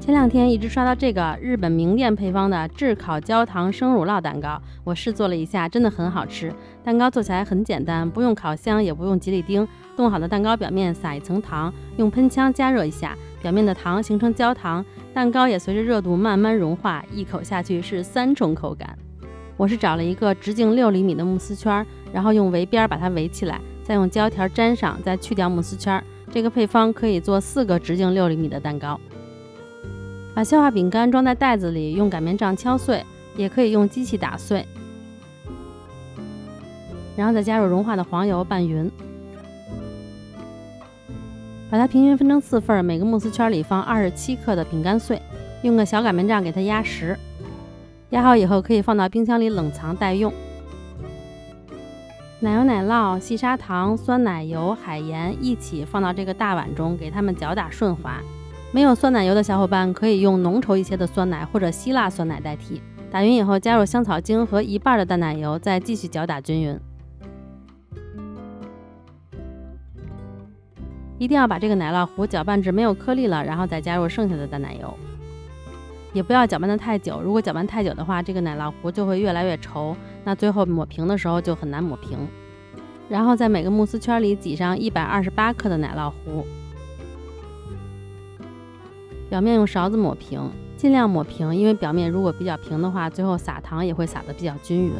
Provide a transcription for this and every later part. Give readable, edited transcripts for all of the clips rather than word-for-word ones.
前2天一直刷到这个日本名店配方的炙烤焦糖生乳酪蛋糕，我试做了一下，真的很好吃。蛋糕做起来很简单，不用烤箱，也不用吉利丁。冻好的蛋糕表面撒一层糖，用喷枪加热一下，表面的糖形成焦糖，蛋糕也随着热度慢慢融化，一口下去是3重口感。我是找了一个直径6厘米的慕斯圈，然后用围边把它围起来，再用胶条粘上，再去掉慕斯圈。这个配方可以做4个直径6厘米的蛋糕。把消化饼干装在袋子里，用擀面杖敲碎，也可以用机器打碎，然后再加入融化的黄油拌匀，把它平均分成4份，每个慕斯圈里放27克的饼干碎，用个小擀面杖给它压实。压好以后可以放到冰箱里冷藏待用。奶油、奶酪、细砂糖、酸奶油、海盐一起放到这个大碗中，给它们搅打顺滑。没有酸奶油的小伙伴可以用浓稠一些的酸奶或者希腊酸奶代替。打匀以后加入香草精和1半的淡奶油，再继续搅打均匀。一定要把这个奶酪糊搅拌至没有颗粒了，然后再加入剩下的淡奶油。也不要搅拌得太久，如果搅拌太久的话，这个奶酪糊就会越来越稠，那最后抹平的时候就很难抹平。然后在每个慕斯圈里挤上128克的奶酪糊，表面用勺子抹平，尽量抹平，因为表面如果比较平的话，最后撒糖也会撒得比较均匀。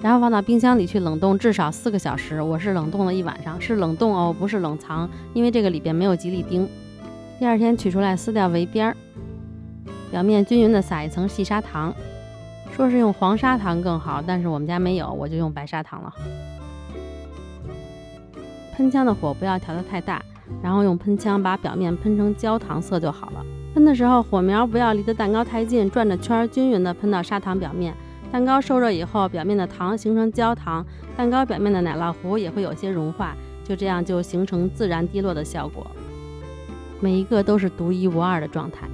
然后放到冰箱里去冷冻至少4个小时，我是冷冻了1晚上，是冷冻哦，不是冷藏，因为这个里边没有吉利丁。第2天取出来撕掉围边，表面均匀的撒一层细砂糖，说是用黄砂糖更好，但是我们家没有，我就用白砂糖了。喷枪的火不要调得太大，然后用喷枪把表面喷成焦糖色就好了。喷的时候火苗不要离得蛋糕太近，转着圈均匀地喷到砂糖表面。蛋糕受热以后，表面的糖形成焦糖，蛋糕表面的奶酪糊也会有些融化，就这样就形成自然滴落的效果。每一个都是独一无二的状态。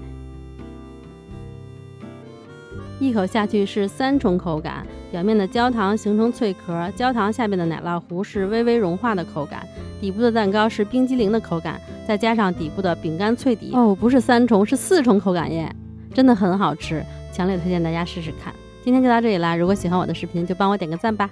一口下去是3重口感，表面的焦糖形成脆壳，焦糖下面的奶酪糊是微微融化的口感，底部的蛋糕是冰激凌的口感，再加上底部的饼干脆底，哦，不是3重，是4重口感耶，真的很好吃，强烈推荐大家试试看。今天就到这里啦，如果喜欢我的视频就帮我点个赞吧。